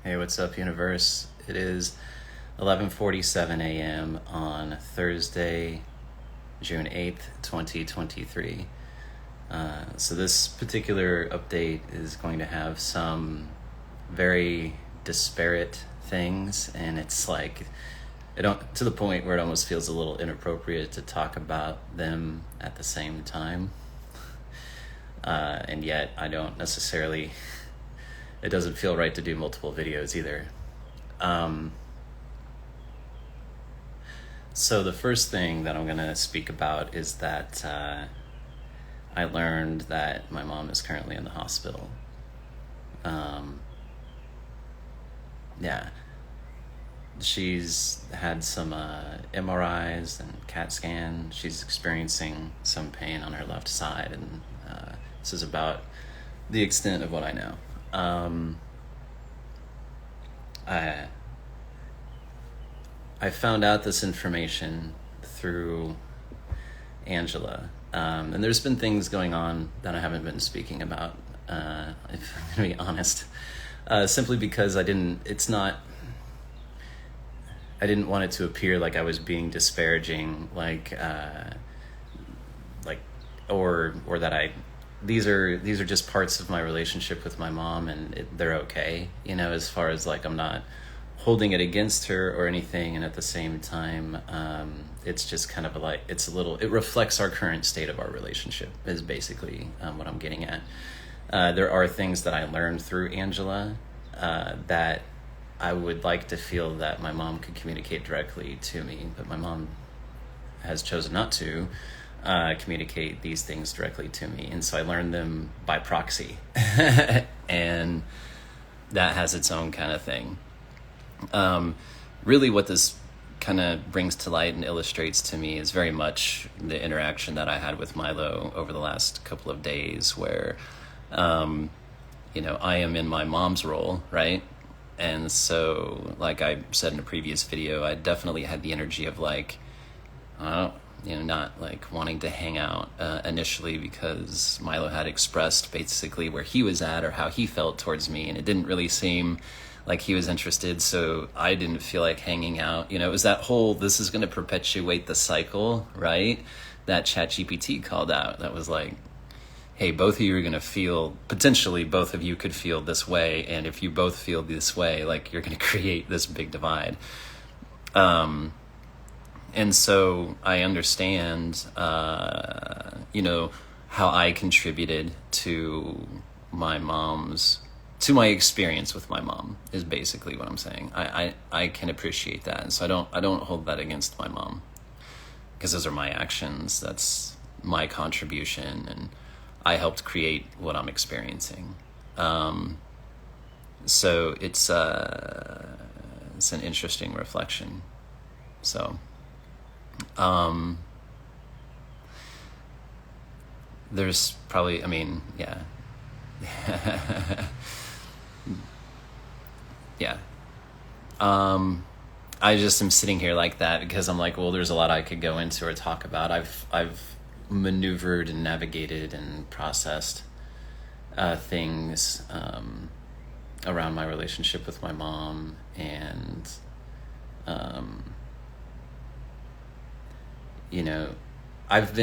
Hey, what's up, universe? It is 11:47 a.m. on Thursday, June 8th, 2023. So this particular update is going to have some very disparate things, and it's like to the point where it almost feels a little inappropriate to talk about them at the same time. And yet I don't necessarily, it doesn't feel right to do multiple videos either. So the first thing that I'm going to speak about is that I learned that my mom is currently in the hospital. Yeah. She's had some MRIs and CAT scan. She's experiencing some pain on her left side, and this is about the extent of what I know. I found out this information through Angela, and there's been things going on that I haven't been speaking about, if I'm going to be honest, simply because I didn't want it to appear like I was being disparaging, or that these are just parts of my relationship with my mom, and they're okay, as far as like I'm not holding it against her or anything. And at the same time, it's just kind of it reflects our current state of our relationship is basically what I'm getting at. There are things that I learned through Angela that I would like to feel that my mom could communicate directly to me, but my mom has chosen not to communicate these things directly to me, and so I learned them by proxy. And that has its own kind of thing. Really what this kind of brings to light and illustrates to me is very much the interaction that I had with Milo over the last couple of days, where I am in my mom's role, right? And so, like I said in a previous video, I definitely had the energy of not like wanting to hang out initially, because Milo had expressed basically where he was at or how he felt towards me, and it didn't really seem like he was interested, so I didn't feel like hanging out. It was that whole, this is going to perpetuate the cycle, right? That ChatGPT called out. That was like, hey, both of you are going to feel, potentially both of you could feel this way, and if you both feel this way, like, you're going to create this big divide. And so I understand, how I contributed to my experience with my mom is basically what I'm saying. I can appreciate that, and so I don't hold that against my mom, because those are my actions. That's my contribution, and I helped create what I'm experiencing. So it's an interesting reflection. So, there's probably, yeah. Yeah. I just am sitting here like that because I'm like, well, there's a lot I could go into or talk about. I've maneuvered and navigated and processed things around my relationship with my mom, and I've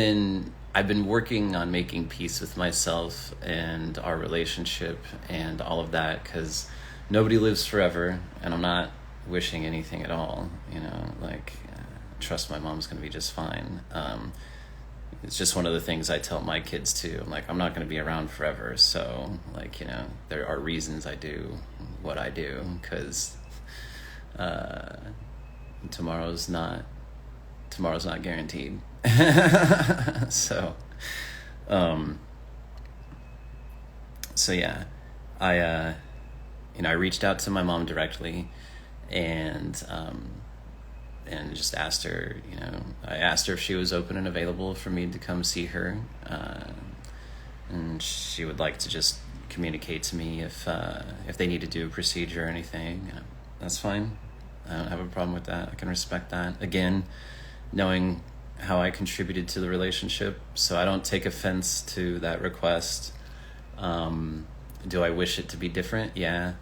been working on making peace with myself and our relationship and all of that, because nobody lives forever, and I'm not wishing anything at all, trust my mom's going to be just fine. It's just one of the things I tell my kids too. I'm like, I'm not going to be around forever, so there are reasons I do what I do, because tomorrow's not guaranteed. So yeah, I reached out to my mom directly, and just asked her, I asked her if she was open and available for me to come see her, and she would like to just communicate to me if they need to do a procedure or anything. That's fine. I don't have a problem with that. I can respect that. Again, knowing how I contributed to the relationship, so I don't take offense to that request. Do I wish it to be different? Yeah.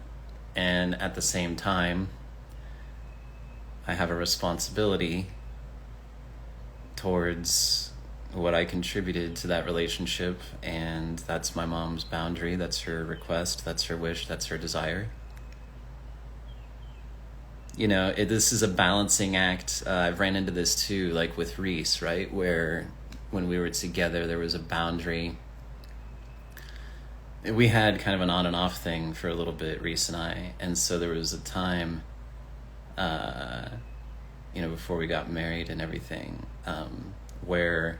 And at the same time, I have a responsibility towards what I contributed to that relationship, and that's my mom's boundary, that's her request, that's her wish, that's her desire. This is a balancing act. I've ran into this too, like with Reese, right? Where when we were together, there was a boundary. We had kind of an on and off thing for a little bit, Reese and I. And so there was a time, before we got married and everything, where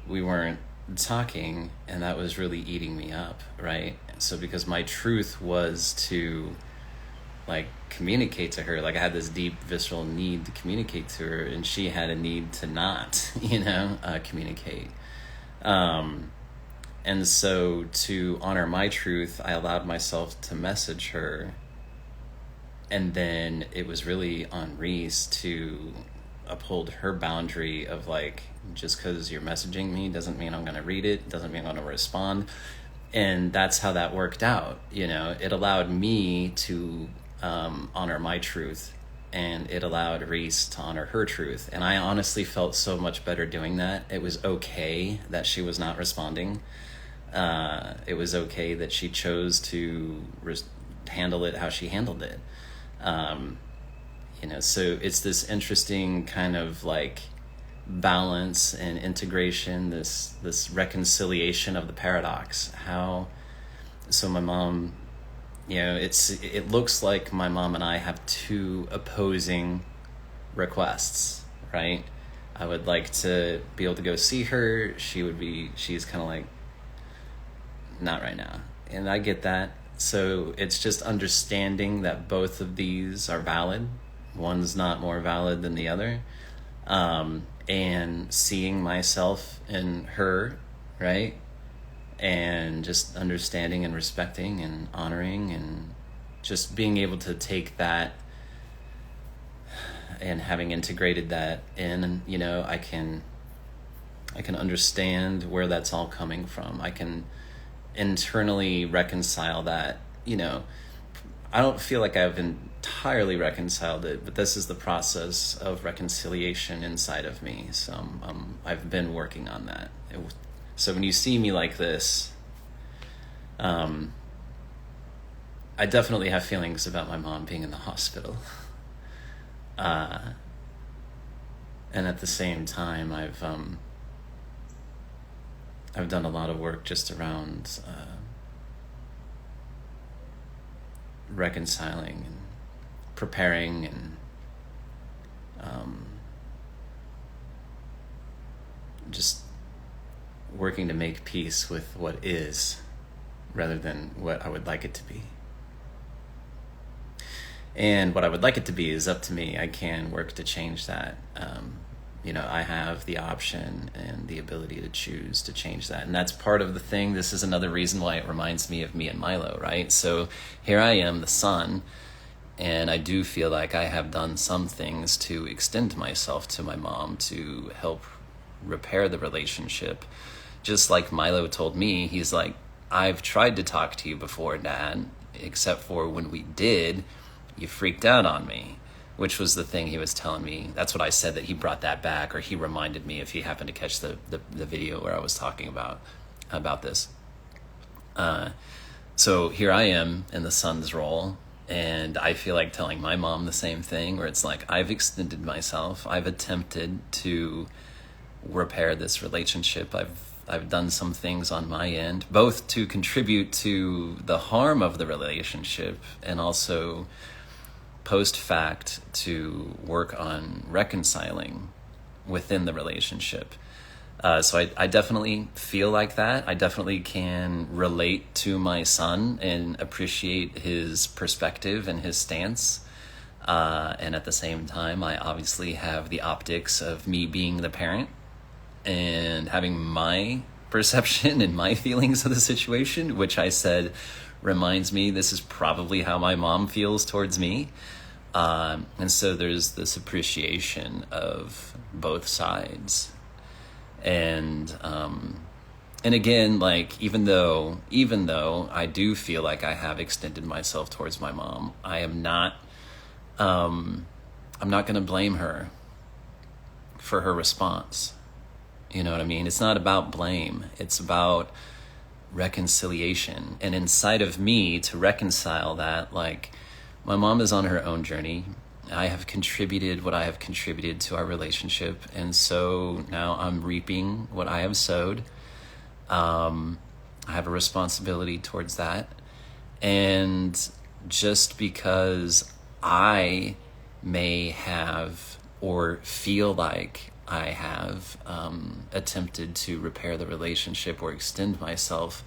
we weren't talking, and that was really eating me up, right? So because my truth was to communicate to her, I had this deep visceral need to communicate to her, and she had a need to not communicate, and so to honor my truth, I allowed myself to message her, and then it was really on Reese to uphold her boundary of just because you're messaging me doesn't mean I'm going to read it, doesn't mean I'm going to respond. And that's how that worked out. It allowed me to honor my truth, and it allowed Reese to honor her truth. And I honestly felt so much better doing that. It was okay that she was not responding. It was okay that she chose to handle it how she handled it. So it's this interesting kind of balance and integration, this reconciliation of the paradox. So my mom, it looks like my mom and I have two opposing requests, right? I would like to be able to go see her. She's kind of not right now. And I get that. So it's just understanding that both of these are valid. One's not more valid than the other. And seeing myself in her, right? And just understanding and respecting and honoring, and just being able to take that and having integrated that in, I can understand where that's all coming from. I can internally reconcile that. I don't feel like I've entirely reconciled it, but this is the process of reconciliation inside of me. So I've been working on that. So when you see me like this, I definitely have feelings about my mom being in the hospital. And at the same time, I've done a lot of work just around reconciling and preparing, and just working to make peace with what is rather than what I would like it to be. And what I would like it to be is up to me. I can work to change that. I have the option and the ability to choose to change that. And that's part of the thing. This is another reason why it reminds me of me and Milo, right? So here I am, the son, and I do feel like I have done some things to extend myself to my mom to help repair the relationship. Just like Milo told me, he's like, I've tried to talk to you before, Dad, except for when we did, you freaked out on me, which was the thing he was telling me. That's what I said, that he brought that back, or he reminded me, if he happened to catch the video where I was talking about this. So here I am in the son's role, and I feel like telling my mom the same thing, where it's like, I've extended myself. I've attempted to repair this relationship. I've done some things on my end, both to contribute to the harm of the relationship, and also post fact to work on reconciling within the relationship. So I definitely feel like that. I definitely can relate to my son and appreciate his perspective and his stance. And at the same time, I obviously have the optics of me being the parent and having my perception and my feelings of the situation, which I said reminds me this is probably how my mom feels towards me. And so there's this appreciation of both sides. And And again, like, even though I do feel like I have extended myself towards my mom, I'm not going to blame her for her response. You know what I mean? It's not about blame. It's about reconciliation. And inside of me, to reconcile that, like, my mom is on her own journey. I have contributed what I have contributed to our relationship. And so now I'm reaping what I have sowed. I have a responsibility towards that. And just because I may have or feel like I have attempted to repair the relationship or extend myself,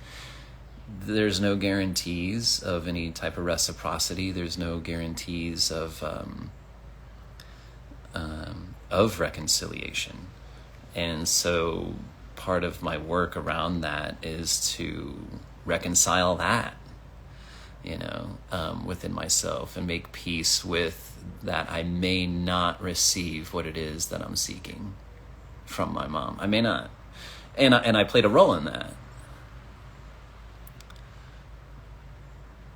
there's no guarantees of any type of reciprocity. There's no guarantees of reconciliation. And so part of my work around that is to reconcile that, within myself, and make peace with that I may not receive what it is that I'm seeking from my mom. I may not. And I played a role in that.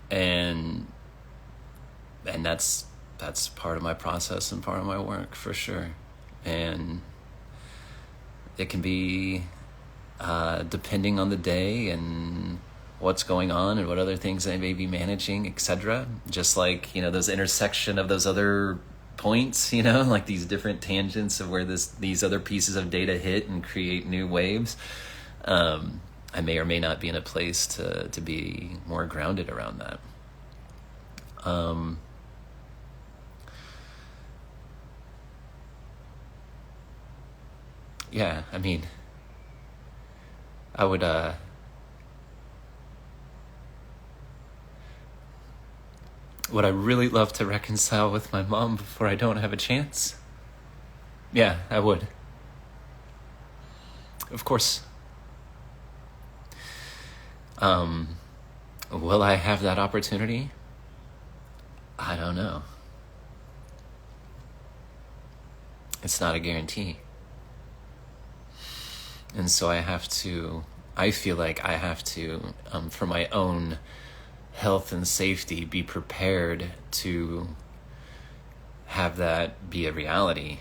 And that's part of my process and part of my work, for sure. And it can be depending on the day and what's going on and what other things I may be managing, etc. Just like, those intersection of those other points, like these different tangents of where these other pieces of data hit and create new waves. I may or may not be in a place to be more grounded around that. Yeah, I mean, I would I really love to reconcile with my mom before I don't have a chance? Yeah, I would. Of course. Will I have that opportunity? I don't know. It's not a guarantee. And so I feel like I have to, for my own health and safety, be prepared to have that be a reality,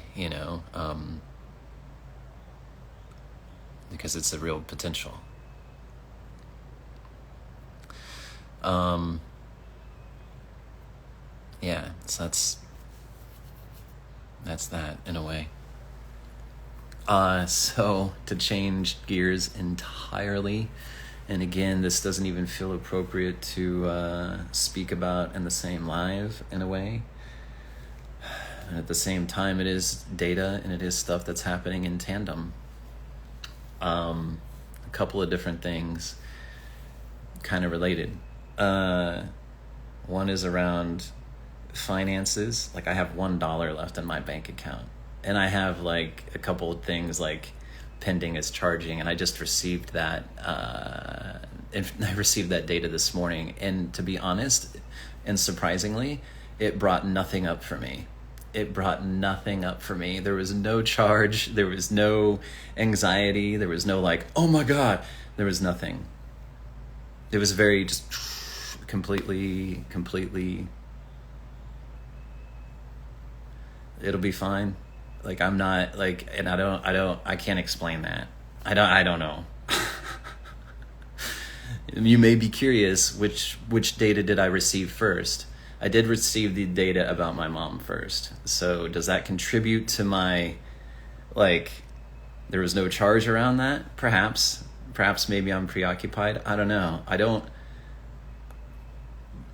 because it's a real potential. Yeah, so that's that in a way. So to change gears entirely, and again, this doesn't even feel appropriate to speak about in the same live in a way. And at the same time, it is data and it is stuff that's happening in tandem. A couple of different things kind of related. One is around finances. Like, I have $1 left in my bank account. And I have like a couple of things like pending as charging, and I just received that. I received that data this morning, and to be honest, and surprisingly, it brought nothing up for me. There was no charge. There was no anxiety. There was no like, oh my God. There was nothing. It was very just completely. It'll be fine. Like, I'm not like, and I can't explain that. I don't know. You may be curious, which data did I receive first? I did receive the data about my mom first. So does that contribute to my, like, there was no charge around that? Perhaps maybe I'm preoccupied. I don't know.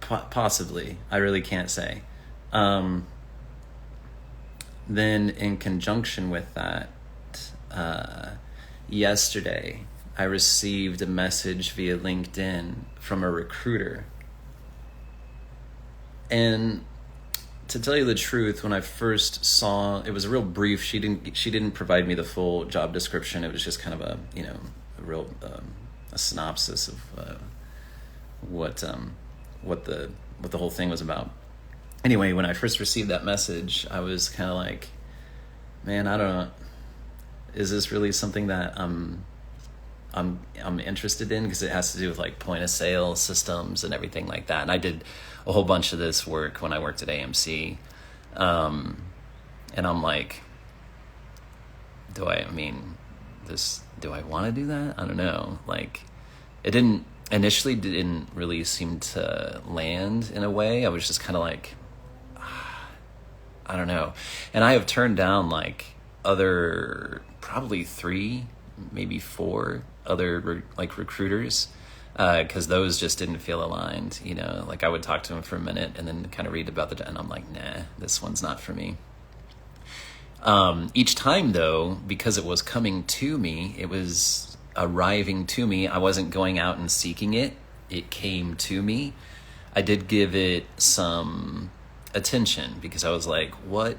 Possibly. I really can't say. Then in conjunction with that, yesterday, I received a message via LinkedIn from a recruiter. And to tell you the truth, when I first saw, it was a real brief. She didn't provide me the full job description. It was just kind of a real a synopsis of what the whole thing was about. Anyway, when I first received that message, I was kind of like, man, I don't know. Is this really something that I'm I'm interested in, because it has to do with like point of sale systems and everything like that. And I did a whole bunch of this work when I worked at AMC, and I'm like, do I want to do that? I don't know. Like, it didn't really seem to land in a way. I was just kind of like, I don't know. And I have turned down like probably 3, maybe 4 other like recruiters, because those just didn't feel aligned. Like I would talk to them for a minute and then kind of read about and I'm like, nah, this one's not for me. Each time though, because it was coming to me, it was arriving to me. I wasn't going out and seeking it. It came to me. I did give it some attention, because I was like, what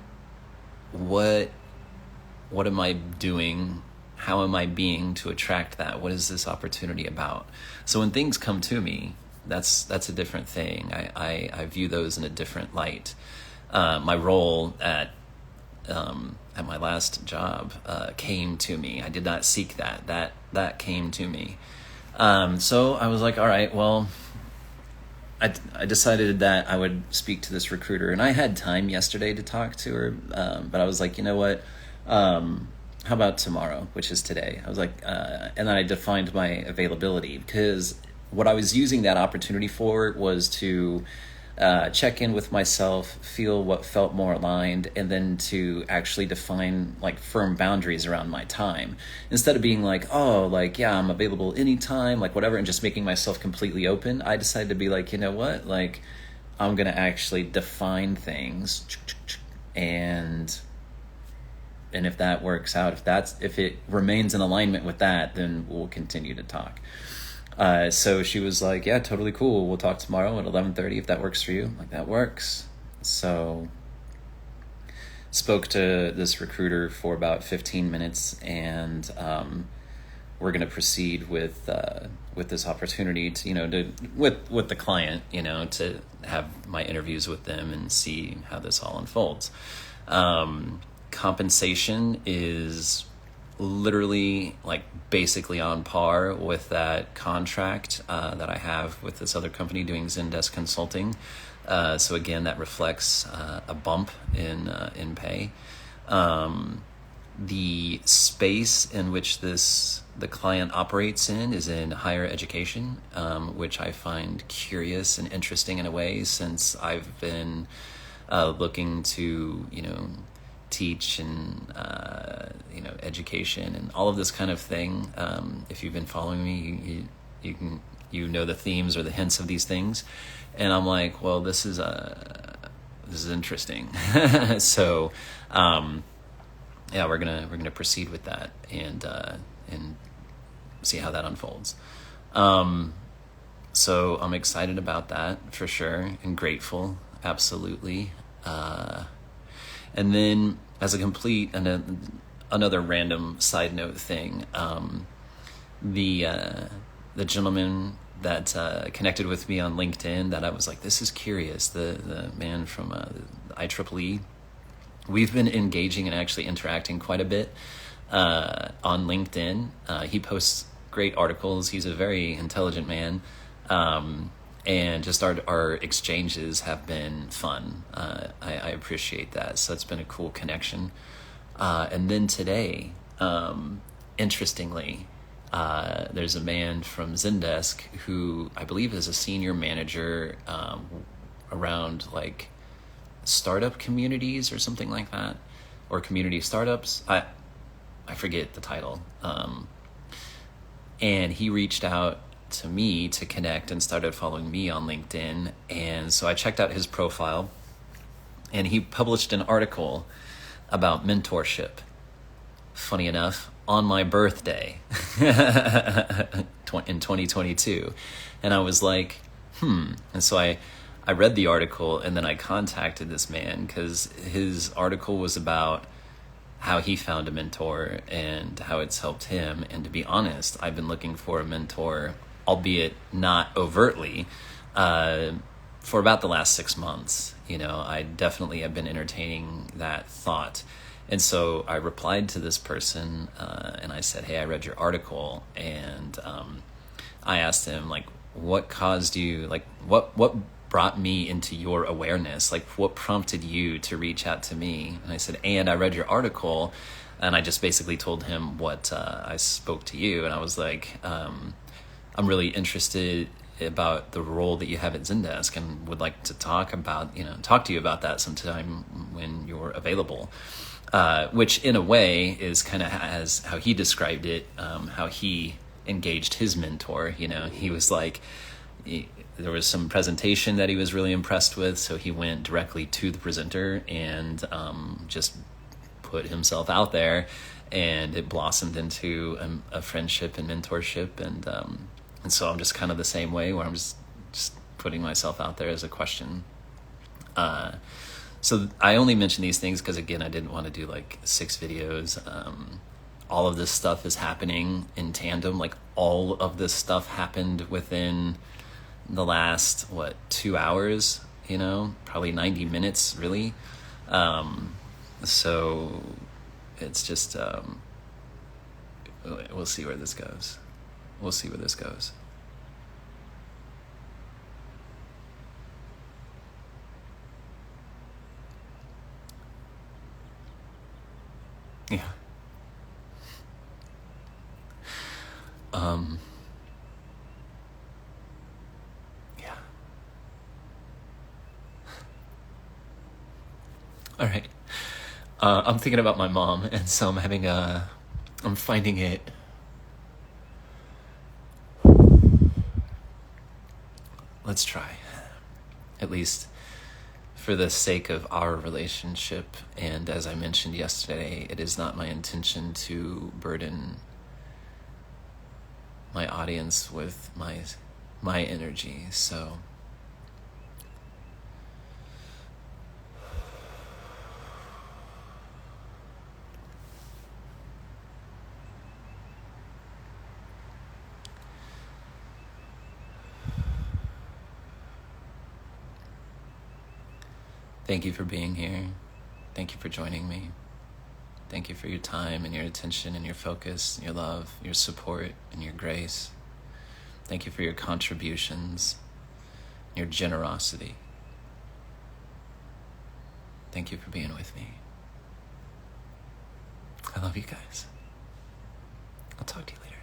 am I doing? How am I being to attract that? What is this opportunity about? So when things come to me, that's a different thing. I view those in a different light. My role at my last job came to me. I did not seek that. That came to me. So I was like, all right, well, I decided that I would speak to this recruiter, and I had time yesterday to talk to her, but I was like, you know what? How about tomorrow, which is today? I was like, and then I defined my availability, because what I was using that opportunity for was to check in with myself, feel what felt more aligned, and then to actually define like firm boundaries around my time, instead of being like, oh, like, yeah, I'm available anytime, like whatever, and just making myself completely open. I decided to be like, you know what, like, I'm gonna actually define things, and if that works out, if it remains in alignment with that, then we'll continue to talk. So she was like, yeah, totally cool. We'll talk tomorrow at 11:30 if that works for you. I'm like, that works. So spoke to this recruiter for about 15 minutes, and we're going to proceed with this opportunity to, with the client, to have my interviews with them and see how this all unfolds. Compensation is literally like basically on par with that contract that I have with this other company doing Zendesk consulting. So again, that reflects a bump in pay. The space in which the client operates in is in higher education, which I find curious and interesting in a way, since I've been looking to teach and education and all of this kind of thing. If you've been following me, you know the themes or the hints of these things, and I'm like, well, this is interesting. So yeah, we're gonna proceed with that and see how that unfolds. So I'm excited about that for sure, and grateful, absolutely. And then, as a complete and another random side note thing, the gentleman that connected with me on LinkedIn, that I was like, this is curious, the man from the IEEE, we've been engaging and actually interacting quite a bit on LinkedIn. He posts great articles. He's a very intelligent man. And just our exchanges have been fun. I appreciate that. So it's been a cool connection. And then today, interestingly, there's a man from Zendesk who I believe is a senior manager around like startup communities or something like that, or community startups. I forget the title. And he reached out to me to connect and started following me on LinkedIn. And so I checked out his profile, and he published an article about mentorship, funny enough, on my birthday in 2022. And I was like, And so I read the article, and then I contacted this man, because his article was about how he found a mentor and how it's helped him. And to be honest, I've been looking for a mentor, albeit not overtly, for about the last 6 months. I definitely have been entertaining that thought. And so I replied to this person, and I said, hey, I read your article, and I asked him, like, what caused you, like, what brought me into your awareness? Like, what prompted you to reach out to me? And I said, and I read your article, and I just basically told him what I spoke to you, and I was like, I'm really interested about the role that you have at Zendesk, and would like to talk to you about that sometime when you're available. Which in a way is kind of as how he described it, how he engaged his mentor. He was like, there was some presentation that he was really impressed with, so he went directly to the presenter and just put himself out there, and it blossomed into a friendship and mentorship, and so I'm just kind of the same way, where I'm just putting myself out there as a question. So I only mention these things because, again, I didn't want to do like 6 videos. All of this stuff is happening in tandem. Like, all of this stuff happened within the last, 2 hours, probably 90 minutes, really. So it's just, we'll see where this goes. We'll see where this goes. Yeah. Yeah. All right. I'm thinking about my mom, and so I'm finding it. Let's try. At least for the sake of our relationship, and as I mentioned yesterday, it is not my intention to burden my audience with my energy. So thank you for being here. Thank you for joining me. Thank you for your time and your attention and your focus, your love, your support, and your grace. Thank you for your contributions, your generosity. Thank you for being with me. I love you guys. I'll talk to you later.